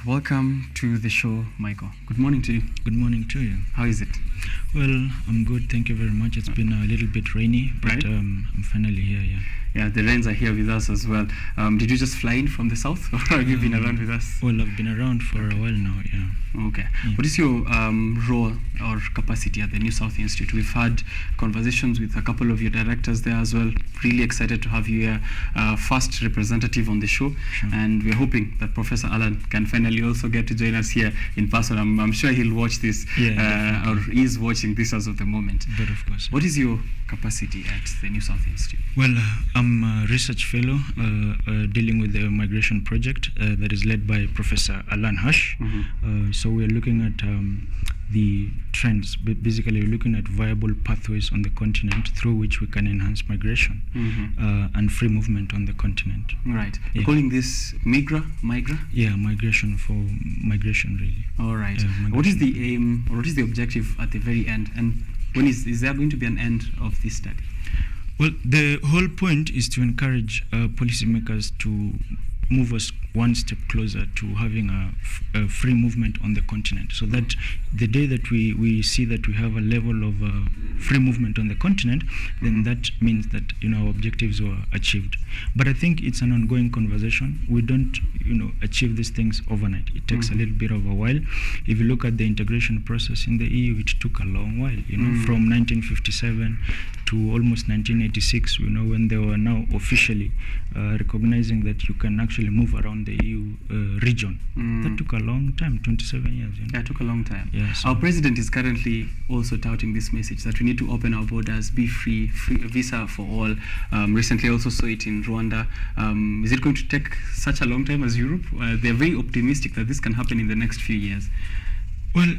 welcome to the show, Michael. Good morning to you. Good morning to you. How is it? Well, I'm good, thank you very much. It's been a little bit rainy, but Right. I'm finally here, yeah. Yeah, the rains are here with us as well. Did you just fly in from the south, or have you been around with us? Well, I've been around for a while now, yeah. Okay. Yeah. What is your role or capacity at the New South Institute? We've had conversations with a couple of your directors there as well. Really excited to have you here, first representative on the show. Sure. And we're hoping that Professor Alan can finally also get to join us here in person. I'm sure he'll watch this, or is watching this as of the moment. But of course. What is your capacity at the New South Institute? Well, I'm a research fellow dealing with the migration project that is led by Professor Alan Hush. So we're looking at the trends, basically we're looking at viable pathways on the continent through which we can enhance migration and free movement on the continent. Right. Yeah. Calling this migra? Yeah, migration really. All right. What is the aim, or what is the objective at the very end? And when is there going to be an end of this study? Well, the whole point is to encourage policymakers to move us one step closer to having a free movement on the continent, so that the day that we see that we have a level of free movement on the continent, then that means that our objectives were achieved. But I think it's an ongoing conversation. We don't achieve these things overnight. It takes a little bit of a while. If you look at the integration process in the EU, it took a long while. From 1957 to almost 1986. When they were now officially recognizing that you can actually move around the EU region. That took a long time, 27 years. Yeah, it took a long time. Yeah, so our president is currently also touting this message that we need to open our borders, be free visa for all. Recently also saw it in Rwanda. Is it going to take such a long time as Europe? They're very optimistic that this can happen in the next few years. Well,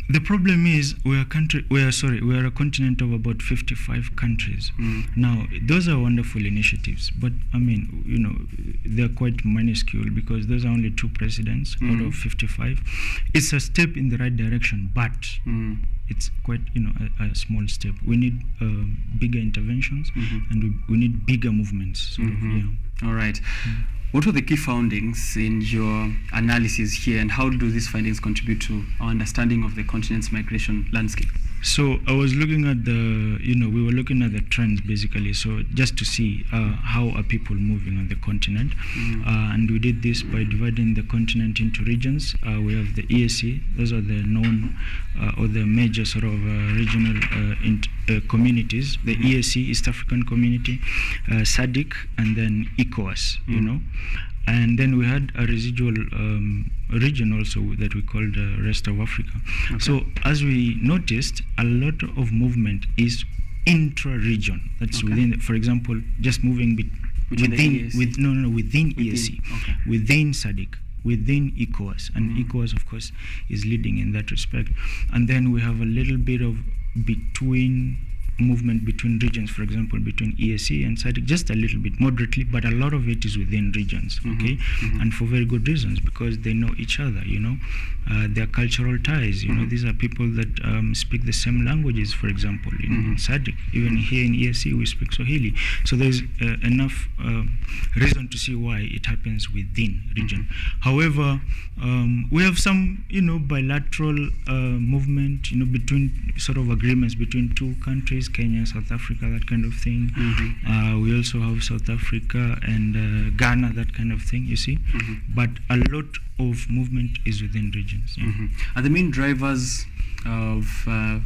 the problem is we are a continent of about 55 countries. Now, those are wonderful initiatives, but they're quite minuscule because those are only 2 presidents out of 55. It's a step in the right direction, but it's quite a small step. We need bigger interventions, and we need bigger movements. All right. What were the key findings in your analysis here, and how do these findings contribute to our understanding of the continent's migration landscape? So I was looking at we were looking at the trends basically, so just to see how are people moving on the continent. And we did this by dividing the continent into regions. We have the EAC, those are the known or the major sort of regional communities, the EAC, East African Community, SADC, and then ECOWAS, And then we had a residual region also that we called the rest of Africa. Okay. So as we noticed, a lot of movement is intra-region. That's within, for example, just moving within EAC, within SADC, within ECOWAS, and ECOWAS, of course, is leading in that respect. And then we have a little bit of movement between regions, for example, between EAC and SADC, just a little bit, moderately, but a lot of it is within regions, and for very good reasons, because they know each other, their cultural ties, these are people that speak the same languages, for example, in SADC. Even here in EAC, we speak Swahili. So there's enough reason to see why it happens within region. However, we have some, bilateral movement, between sort of agreements between 2 countries, Kenya, South Africa, that kind of thing. We also have South Africa and Ghana, that kind of thing, you see. But a lot of movement is within regions. Are the main drivers of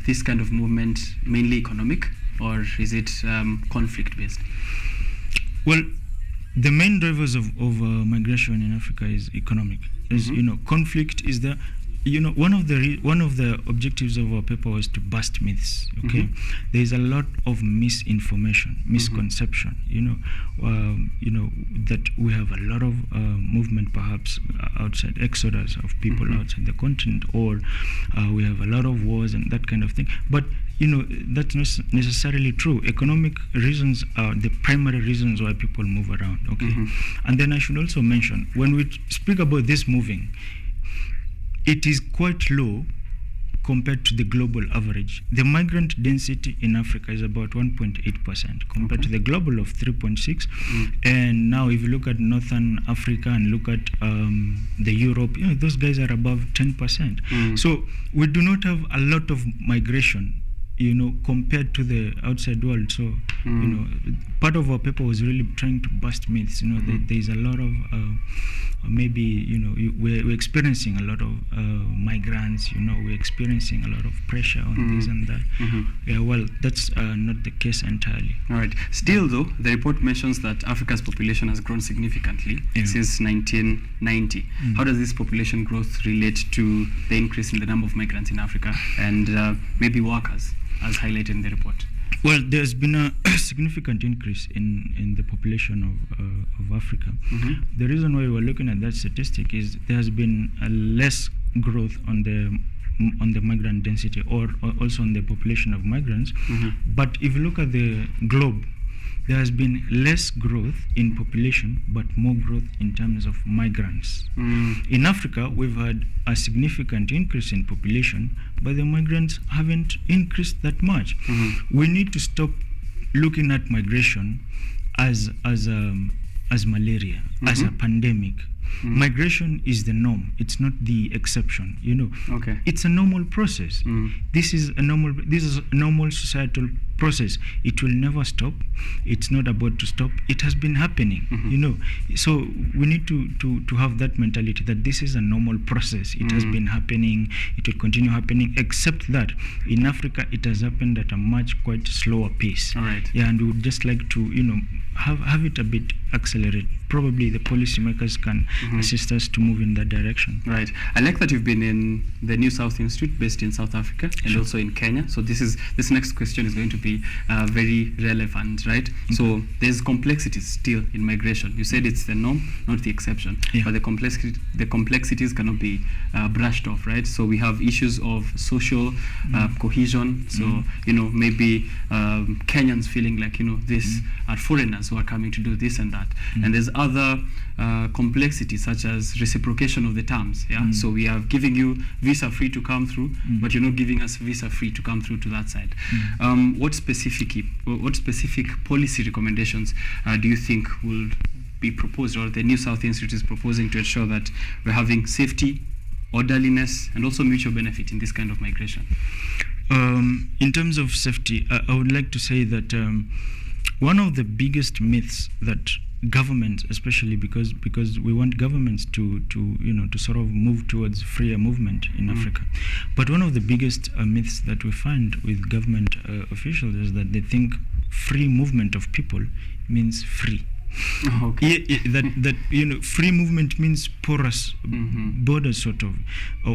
this kind of movement mainly economic, or is it conflict-based? Well, the main drivers of migration in Africa is economic. Conflict is there. One of the objectives of our paper was to bust myths. There is a lot of misinformation, misconception. That we have a lot of movement, perhaps outside, exodus of people outside the continent, or we have a lot of wars and that kind of thing. But that's not necessarily true. Economic reasons are the primary reasons why people move around. And then I should also mention, when we speak about this moving, it is quite low compared to the global average. The migrant density in Africa is about 1.8% compared to the global of 3.6. And now if you look at Northern Africa and look at the Europe, those guys are above 10%. So we do not have a lot of migration, compared to the outside world. So, part of our paper was really trying to bust myths. There's a lot of we're experiencing a lot of migrants. We're experiencing a lot of pressure on this and that. Yeah, well, that's not the case entirely. All right. Still, though, the report mentions that Africa's population has grown significantly since 1990. How does this population growth relate to the increase in the number of migrants in Africa and maybe workers, as highlighted in the report? Well, there's been a significant increase in the population of Africa. The reason why we're looking at that statistic is there has been a less growth on the migrant density or also on the population of migrants. But if you look at the globe, there has been less growth in population, but more growth in terms of migrants. In Africa, we've had a significant increase in population, but the migrants haven't increased that much. We need to stop looking at migration as malaria, as a pandemic. Migration is the norm. It's not the exception. Okay. It's a normal process. This is a normal societal process. It will never stop. It's not about to stop. It has been happening. So we need to have that mentality that this is a normal process. It has been happening. It will continue happening. Except that in Africa, it has happened at a much quite slower pace. All right. Yeah, and we would just like to have it a bit accelerated. Probably the policymakers can assist us to move in that direction. Right. I like that you've been in the New South Institute based in South Africa and also in Kenya. So this next question is going to be very relevant, right? So there's complexities still in migration. You said it's the norm, not the exception. But the complexities cannot be brushed off, right? So we have issues of social cohesion. So maybe Kenyans feeling like these are foreigners who are coming to do this and that. And there's other complexities such as reciprocation of the terms. So we are giving you visa free to come through, but you're not giving us visa free to come through to that side. What specific policy recommendations do you think will be proposed, or the New South Institute is proposing, to ensure that we're having safety, orderliness, and also mutual benefit in this kind of migration? In terms of safety, I would like to say that one of the biggest myths that governments, especially because we want governments to sort of move towards freer movement in Africa, but one of the biggest myths that we find with government officials is that they think free movement of people means free. That free movement means porous borders, sort of,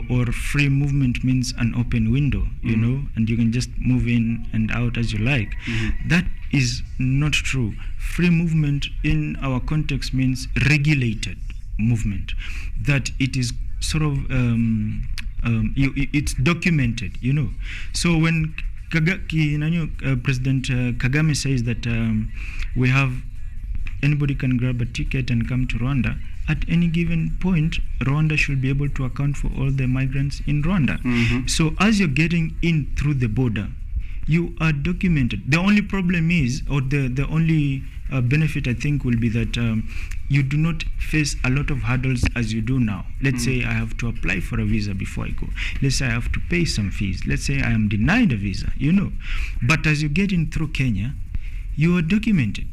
or free movement means an open window, and you can just move in and out as you like. That is not true. Free movement in our context means regulated movement, that it is sort of it's documented. So when President Kagame says that we have anybody can grab a ticket and come to Rwanda, at any given point, Rwanda should be able to account for all the migrants in Rwanda. So as you're getting in through the border, you are documented. The only problem is, or the only benefit I think will be that you do not face a lot of hurdles as you do now. Let's say I have to apply for a visa before I go. Let's say I have to pay some fees. Let's say I am denied a visa, But as you get in through Kenya, you are documented,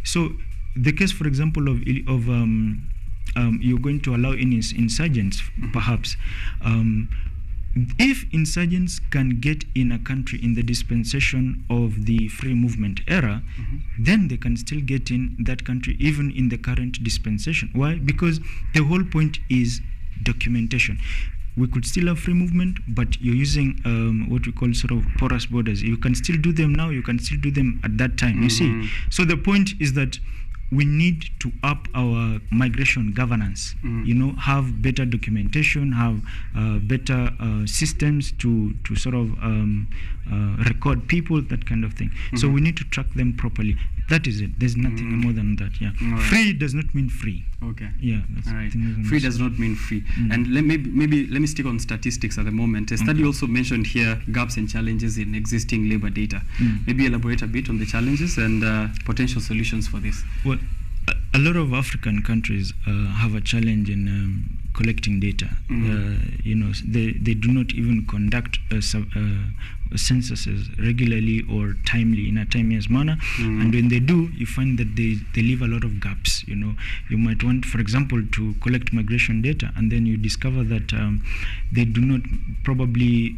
So the case, for example, of you're going to allow in insurgents, perhaps. If insurgents can get in a country in the dispensation of the free movement era, then they can still get in that country even in the current dispensation. Why? Because the whole point is documentation. We could still have free movement, but you're using what we call sort of porous borders. You can still do them now, you can still do them at that time, you see. So the point is that we need to up our migration governance, have better documentation, have better systems to sort of record people, that kind of thing. So we need to track them properly. That is it. There's nothing more than that, Free does not mean free. Okay. Yeah, that's All right. the thing. Free does not mean free. And let me stick on statistics at the moment. A study also mentioned here gaps and challenges in existing labor data. Maybe elaborate a bit on the challenges and potential solutions for this. Well, a lot of African countries have a challenge in collecting data. They do not even conduct censuses regularly or timely in a timeous manner, and when they do, you find that they leave a lot of gaps. You might want, for example, to collect migration data, and then you discover that they do not probably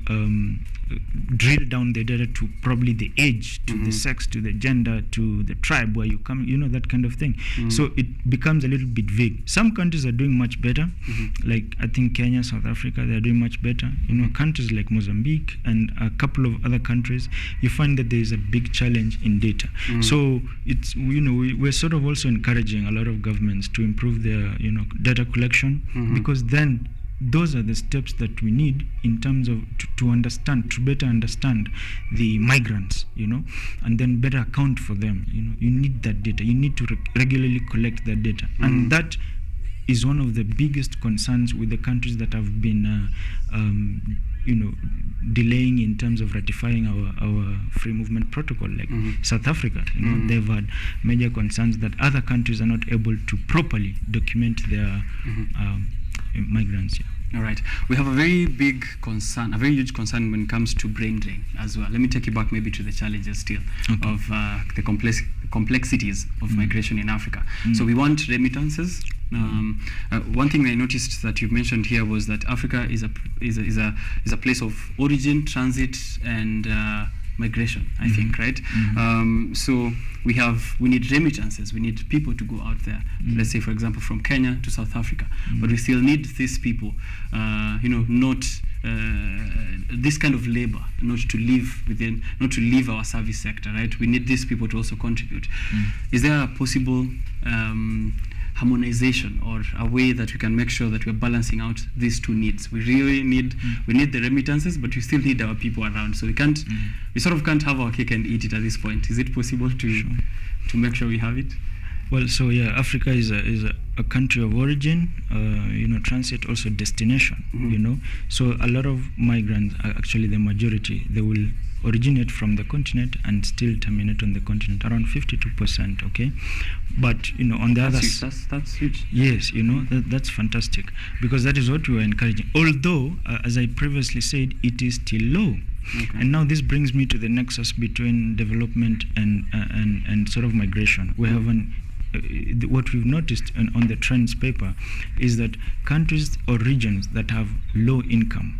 drill down the data to probably the age, to the sex, to the gender, to the tribe where you come, that kind of thing. So it becomes a little bit vague. Some countries are doing much better, like I think Kenya, South Africa, they're doing much better. Countries like Mozambique and a couple of other countries, you find that there is a big challenge in data. So it's, we're sort of also encouraging a lot of governments to improve their, data collection, because then those are the steps that we need in terms of to better understand the migrants, and then better account for them. You need that data. You need to regularly collect that data, and that is one of the biggest concerns with the countries that have been, delaying in terms of ratifying our free movement protocol, like South Africa. They've had major concerns that other countries are not able to properly document their migrants. All right. We have a very big concern, a very huge concern when it comes to brain drain as well. Let me take you back maybe to the challenges still of the complexities of migration in Africa. So we want remittances. One thing I noticed that you've mentioned here was that Africa is a place of origin, transit, and migration, I think, right? So we need remittances. We need people to go out there. Let's say, for example, from Kenya to South Africa, but we still need these people, not this kind of labor, not to leave our service sector, right? We need these people to also contribute. Is there a possible harmonization or a way that we can make sure that we're balancing out these two needs? We really need the remittances, but we still need our people around. So we sort of can't have our cake and eat it at this point. Is it possible to make sure we have it? Well, so yeah, Africa is a country of origin, transit, also destination. So a lot of migrants, actually the majority, they will originate from the continent and still terminate on the continent, around 52%. Okay, but on the other side, that's huge. Yes, that's fantastic, because that is what we are encouraging. Although, as I previously said, it is still low. Okay. And now this brings me to the nexus between development and sort of migration. We have what we've noticed on the trends paper is that countries or regions that have low income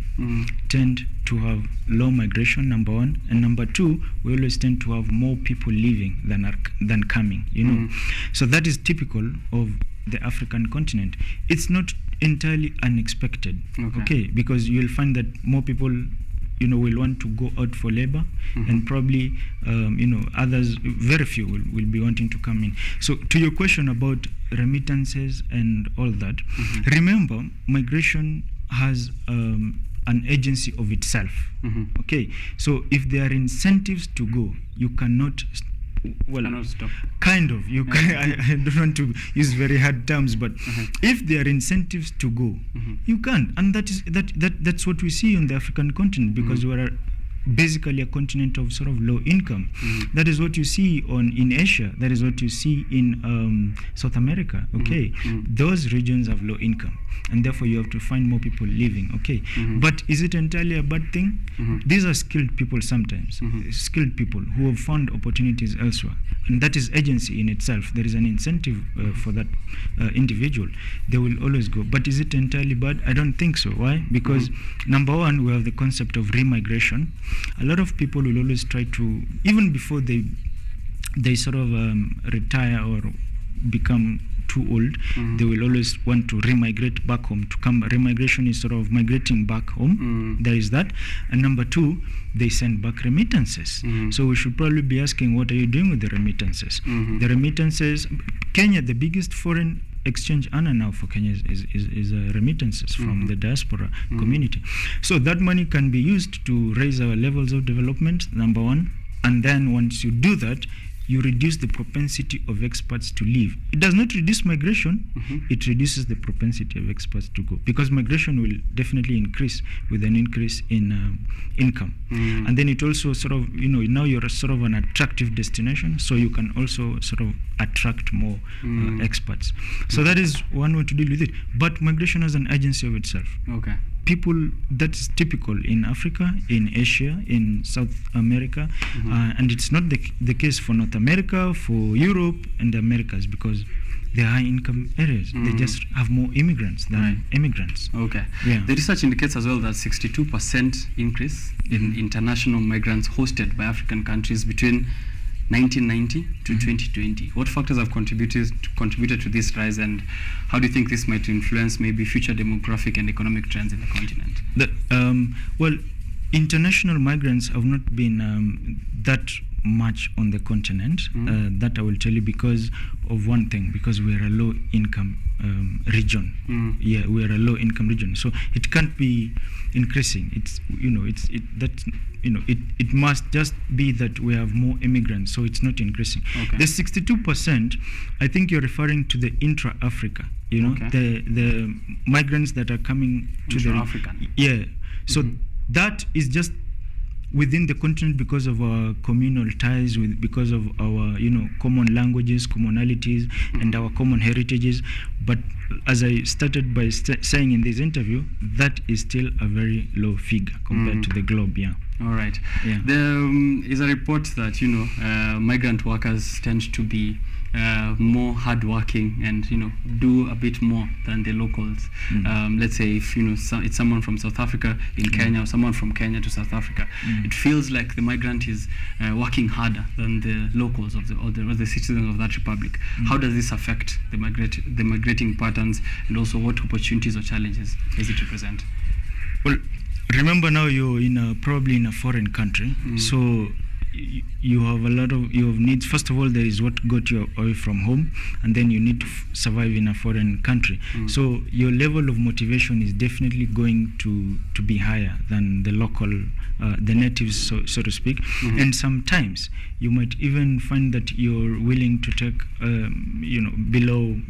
tend to have low migration, number one, and number two, we always tend to have more people leaving than coming. So that is typical of the African continent. It's not entirely unexpected, okay, because you'll find that more people will want to go out for labor, and probably others, very few will be wanting to come in. So to your question about remittances and all that, remember, migration has an agency of itself. Okay, so if there are incentives to go, you cannot stop. Kind of. You can. I don't want to use very hard terms, but if there are incentives to go, you can, and that's what we see on the African continent, because we are basically a continent of sort of low income. That is what you see in Asia. That is what you see in South America. Okay, those regions have low income, and therefore you have to find more people living. Okay, but is it entirely a bad thing? These are skilled people sometimes, skilled people who have found opportunities elsewhere, and that is agency in itself. There is an incentive for that individual. They will always go. But is it entirely bad? I don't think so. Why? Because number one, we have the concept of remigration. A lot of people will always try to, even before they sort of retire or become too old, they will always want to remigrate back home. Remigration is sort of migrating back home. There is that. And number two, they send back remittances. So we should probably be asking, what are you doing with the remittances? The remittances, Kenya, the biggest foreign exchange earner now for Kenya is remittances from the diaspora community. So that money can be used to raise our levels of development, number one. And then once you do that, you reduce the propensity of expats to leave. It does not reduce migration, it reduces the propensity of expats to go, because migration will definitely increase with an increase in income. And then it also sort of, now you're sort of an attractive destination, so you can also sort of attract more expats. So that is one way to deal with it. But migration has an agency of itself. Okay. People, that's typical in Africa, in Asia, in South America, and it's not the case for North America, for Europe and the Americas, because they're high income areas. They just have more immigrants than immigrants. Okay. Yeah. The research indicates as well that 62% increase in international migrants hosted by African countries between 1990 to 2020. What factors have contributed to this rise, and how do you think this might influence maybe future demographic and economic trends in the continent? Well, international migrants have not been that much on the continent. That I will tell you because of one thing, because we are a low income region. Yeah, we are a low income region, so it can't be increasing. It must just be that we have more immigrants, so it's not increasing. Okay. The 62%, I think you're referring to the intra-Africa, the migrants that are coming to Intra-African. Yeah, so that is just within the continent because of our communal ties, because of our common languages, commonalities, and our common heritages. But as I started by saying in this interview, that is still a very low figure compared to the globe. Yeah. All right. Yeah. There is a report that migrant workers tend to be more hardworking and do a bit more than the locals. Let's say if it's someone from South Africa in Kenya, or someone from Kenya to South Africa, it feels like the migrant is working harder than the locals of the citizens of that republic. How does this affect the migrating patterns, and also what opportunities or challenges does it represent? Well, remember now you're probably in a foreign country, so you have needs. First of all, there is what got you away from home, and then you need to survive in a foreign country. So your level of motivation is definitely going to be higher than the local, the natives, so to speak. And sometimes you might even find that you're willing to take, below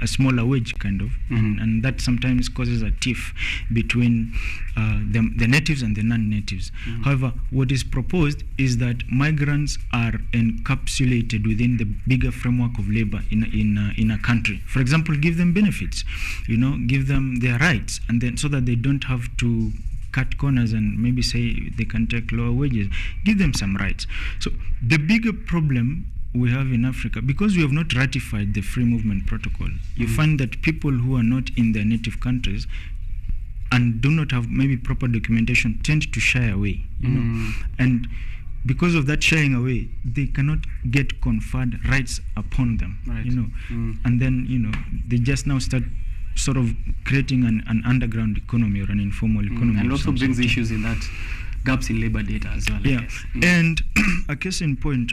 a smaller wage kind of, and that sometimes causes a tiff between the natives and the non-natives. However, what is proposed is that migrants are encapsulated within the bigger framework of labor in a country. For example, give them benefits, give them their rights, and then so that they don't have to cut corners and maybe say they can take lower wages. Give them some rights. So the bigger problem we have in Africa, because we have not ratified the free movement protocol, you find that people who are not in their native countries and do not have maybe proper documentation tend to shy away, and because of that shying away, they cannot get conferred rights upon them, and then they just now start sort of creating an underground economy or an informal economy, and also brings issues in that gaps in labor data as well. Yeah, and a case in point,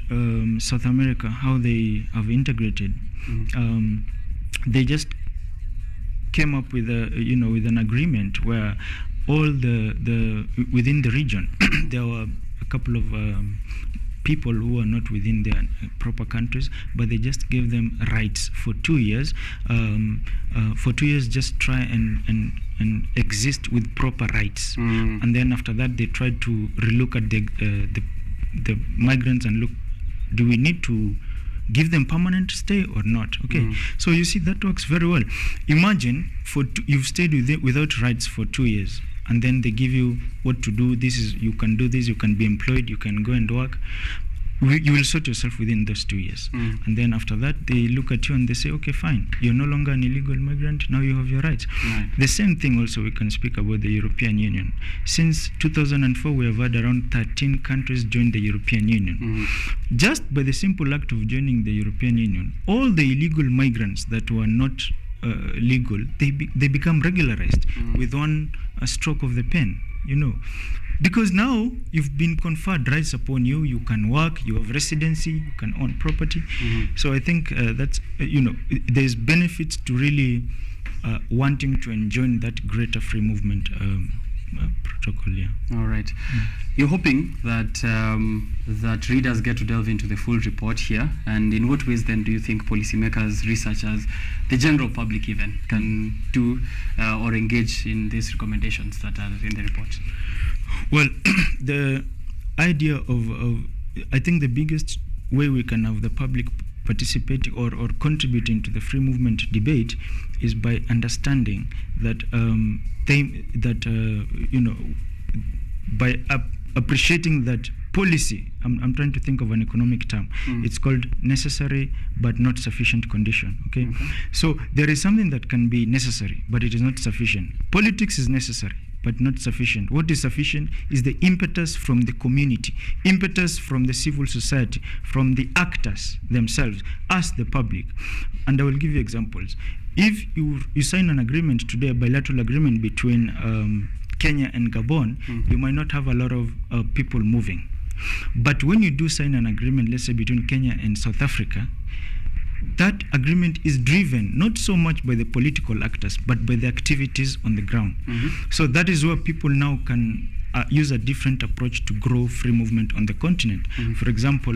South America, how they have integrated, they just came up with with an agreement where all the within the region there were a couple of people who are not within their proper countries, but they just gave them rights for 2 years. For 2 years, just try and exist with proper rights, and then after that, they tried to relook at the migrants and look, do we need to give them permanent stay or not? Okay, so you see that works very well. Imagine you've stayed without rights for 2 years, and then they give you what to do. You can do this, you can be employed, you can go and work. You will sort yourself within those 2 years. And then after that, they look at you and they say, okay, fine, you're no longer an illegal migrant, now you have your rights. The same thing also we can speak about the European Union. Since 2004, we have had around 13 countries join the European Union. Just by the simple act of joining the European Union, all the illegal migrants that were not legal, they become regularized with one stroke of the pen, because now you've been conferred rights upon you. You can work, you have residency, you can own property. So I think that's there's benefits to really wanting to enjoy that greater free movement protocol. Yeah. All right. You're hoping that that readers get to delve into the full report here, and in what ways then do you think policymakers, researchers, the general public even can do or engage in these recommendations that are in the report? Well, the idea of I think the biggest way we can have the public participating or contributing to the free movement debate is by understanding that by appreciating that policy. I'm trying to think of an economic term. It's called necessary but not sufficient condition. Okay? So there is something that can be necessary, but it is not sufficient. Politics is necessary but not sufficient. What is sufficient is the impetus from the community, impetus from the civil society, from the actors themselves, us the public. And I will give you examples. If you sign an agreement today, a bilateral agreement between Kenya and Gabon, you might not have a lot of people moving. But when you do sign an agreement, let's say between Kenya and South Africa, that agreement is driven not so much by the political actors, but by the activities on the ground. So that is where people now can use a different approach to grow free movement on the continent. For example,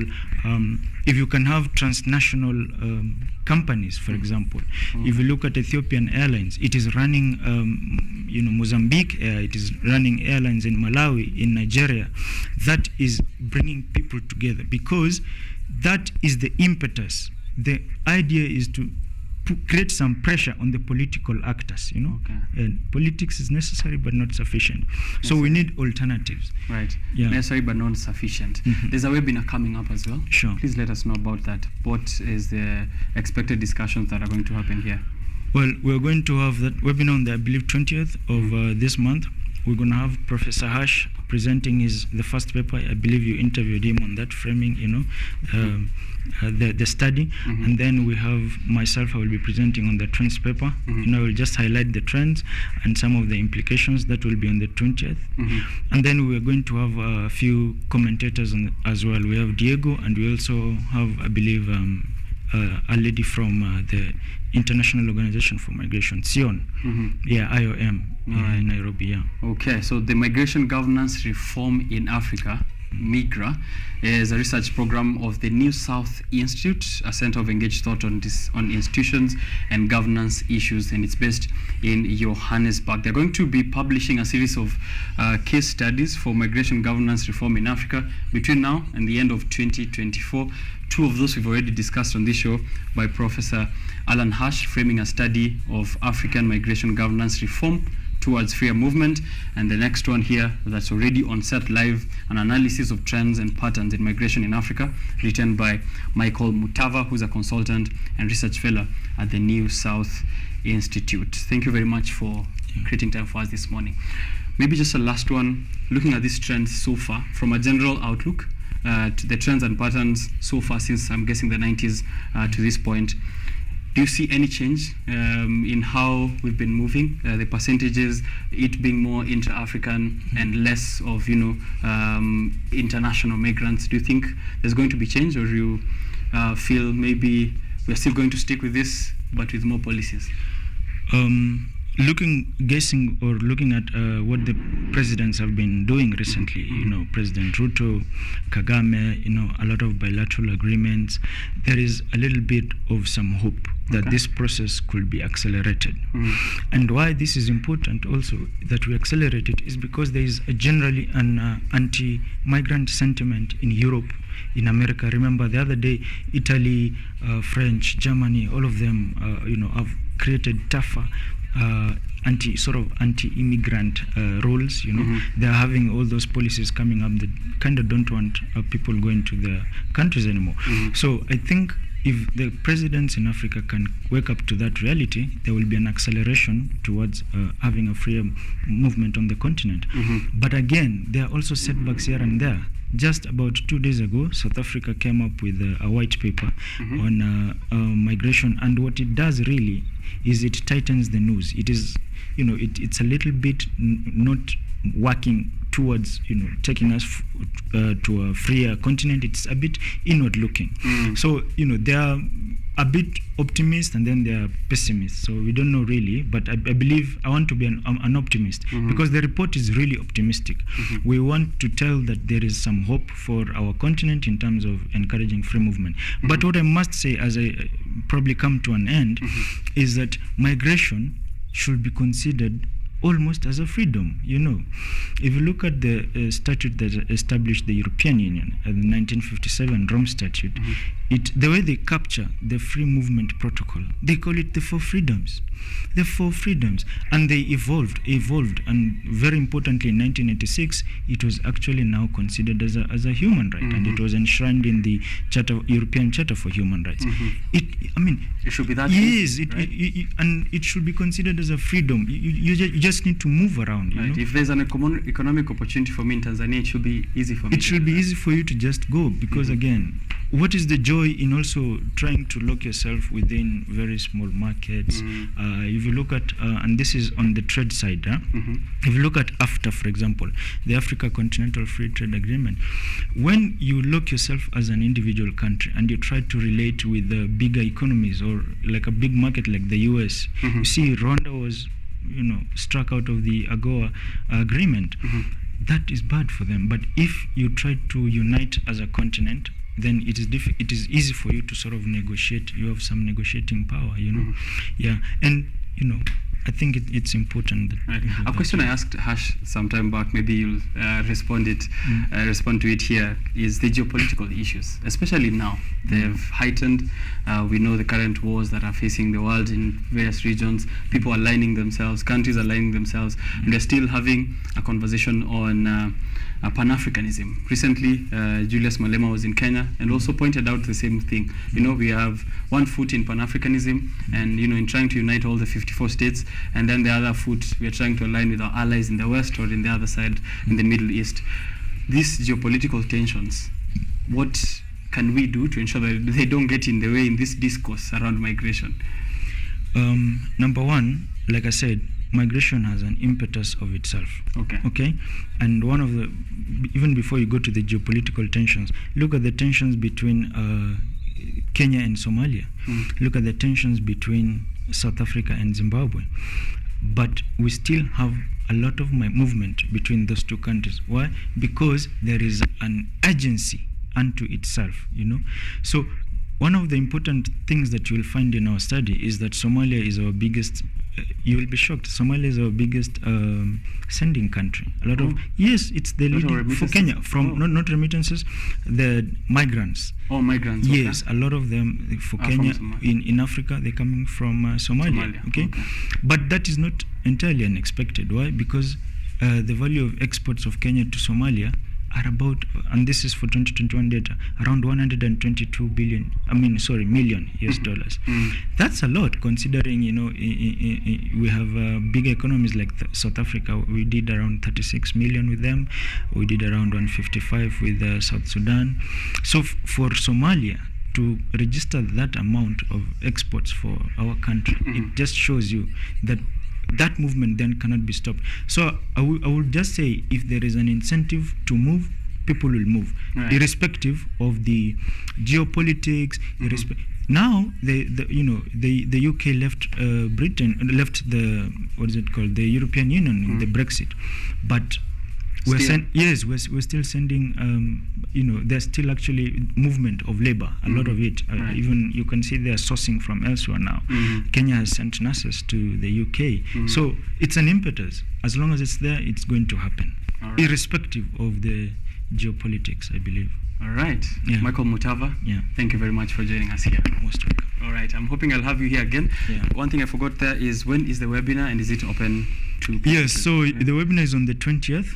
if you can have transnational companies, for example, if you look at Ethiopian Airlines, it is running Mozambique Air, it is running airlines in Malawi, in Nigeria. That is bringing people together because that is the impetus. The idea is to create some pressure on the political actors, and politics is necessary but not sufficient. So we need alternatives. Right. Yeah. Necessary but not sufficient. There's a webinar coming up as well. Sure. Please let us know about that. What is the expected discussions that are going to happen here? Well, we're going to have that webinar on the, I believe, 20th of this month. We're going to have Professor Hash presenting the first paper. I believe you interviewed him on that framing, the study. And then we have myself, I will be presenting on the trends paper. I will just highlight the trends and some of the implications. That will be on the 20th. And then we are going to have a few commentators as well. We have Diego, and we also have, I believe, a lady from the International Organization for Migration, Sion, IOM, in Nairobi. Yeah. Okay, so the Migration Governance Reform in Africa, MIGRA, is a research program of the New South Institute, a center of engaged thought on institutions and governance issues, and it's based in Johannesburg. They're going to be publishing a series of case studies for migration governance reform in Africa between now and the end of 2024. Two of those we've already discussed on this show by Professor Alan Hash, framing a study of African migration governance reform towards freer movement, and the next one here that's already on set live, an analysis of trends and patterns in migration in Africa, written by Michael Mutava, who's a consultant and research fellow at the New South Institute. Thank you very much for creating time for us this morning. Maybe just a last one, looking at these trends so far from a general outlook, to the trends and patterns so far since, I'm guessing, the 90s to this point. Do you see any change in how we've been moving, the percentages, it being more inter-African and less of, international migrants? Do you think there's going to be change, or do you feel maybe we're still going to stick with this, but with more policies? Looking at what the presidents have been doing recently, President Ruto, Kagame, a lot of bilateral agreements, there is a little bit of some hope that this process could be accelerated. And why this is important also that we accelerate it is because there is generally an anti-migrant sentiment in Europe, in America. Remember the other day, Italy, French, Germany, all of them, have created tougher anti-immigrant rules. They're having all those policies coming up that kind of don't want people going to their countries anymore. So I think if the presidents in Africa can wake up to that reality, there will be an acceleration towards having a freer movement on the continent. But again, there are also setbacks here and there. Just about 2 days ago, South Africa came up with a white paper on migration, and what it does really is it tightens the noose. It is, it's a little bit not working towards taking us to a freer continent. It's a bit inward looking. So they are a bit optimist and then they are pessimists. So we don't know really, but I believe I want to be an optimist because the report is really optimistic. We want to tell that there is some hope for our continent in terms of encouraging free movement. But what I must say, as I probably come to an end, is that migration should be considered almost as a freedom. If you look at the statute that established the European Union, the 1957 Rome Statute, the way they capture the free movement protocol, they call it the 4 freedoms. The 4 freedoms, and they evolved, and very importantly, in 1986, it was actually now considered as a human right, and it was enshrined in the European Charter for Human Rights. It should be that. Yes, right? And it should be considered as a freedom. You just need to move around. Right. If there's an economic opportunity for me in Tanzania, it should be easy for me. It should be easy for you to just go, because again, what is the joy in also trying to lock yourself within very small markets? If you look at, and this is on the trade side, if you look at AFTA, for example, the Africa Continental Free Trade Agreement, when you lock yourself as an individual country and you try to relate with the bigger economies or like a big market like the US, you see Rwanda was struck out of the AGOA agreement. That is bad for them. But if you try to unite as a continent, then it is easy for you to sort of negotiate. You have some negotiating power, Yeah, and I think it's important. Right. A question I asked Hash some time back, maybe you'll respond to it here, is the geopolitical issues, especially now. They've heightened. We know the current wars that are facing the world in various regions. People are aligning themselves, countries are aligning themselves, and they're still having a conversation on Pan-Africanism. Recently, Julius Malema was in Kenya and also pointed out the same thing. We have one foot in Pan-Africanism and, in trying to unite all the 54 states, and then the other foot, we are trying to align with our allies in the West or in the other side, in the Middle East. These geopolitical tensions, what can we do to ensure that they don't get in the way in this discourse around migration? Number one, like I said, migration has an impetus of itself. Okay? And one of the, even before you go to the geopolitical tensions, look at the tensions between Kenya and Somalia. Look at the tensions between South Africa and Zimbabwe. But we still have a lot of movement between those two countries. Why? Because there is an urgency unto itself, So one of the important things that you will find in our study is that Somalia is our biggest, you will be shocked, Somalia is our biggest sending country. A lot of, yes, it's the leading for Kenya, from not remittances, the migrants. Oh, migrants. Yes, a lot of them for Kenya, in Africa, they're coming from Somalia. Okay? But that is not entirely unexpected. Why? Because the value of exports of Kenya to Somalia are about, and this is for 2021 data, around 122 million US dollars. That's a lot, considering we have big economies like South Africa. We did around 36 million with them. We did around 155 with South Sudan. So for Somalia to register that amount of exports for our country, it just shows you that movement then cannot be stopped. So I would just say, if there is an incentive to move, people will move, irrespective of the geopolitics. Now the UK left left the European Union in the Brexit, but we're still sending. There's still actually movement of labor, a lot of it. Even you can see they are sourcing from elsewhere now. Kenya has sent nurses to the UK, so it's an impetus. As long as it's there, it's going to happen, irrespective of the geopolitics, I believe. All right. Yeah. Michael Mutava, thank you very much for joining us here. Most welcome. All right. I'm hoping I'll have you here again. Yeah. One thing I forgot there is, when is the webinar and is it open to people? Yes, so the webinar is on the 20th.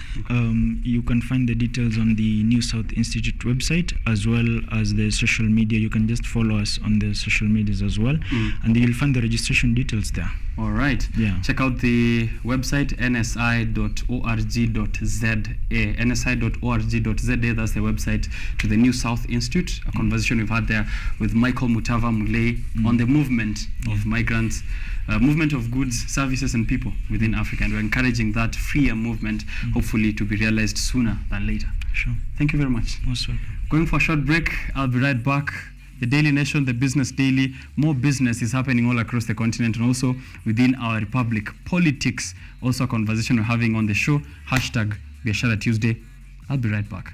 You can find the details on the New South Institute website, as well as the social media. You can just follow us on the social medias as well, and you'll find the registration details there. All right. Yeah. Check out the website, nsi.org.za. nsi.org.za. That's the website to the New South Institute. A conversation we've had there with Michael Mutava Mulei on the movement of migrants, movement of goods, services, and people within Africa. Africa, and we're encouraging that freer movement, hopefully to be realized sooner than later. Sure. Thank you very much. Most welcome. Going for a short break. I'll be right back. The Daily Nation, the Business Daily. More business is happening all across the continent and also within our republic. Politics, also a conversation we're having on the show. #Biashara Tuesday. I'll be right back.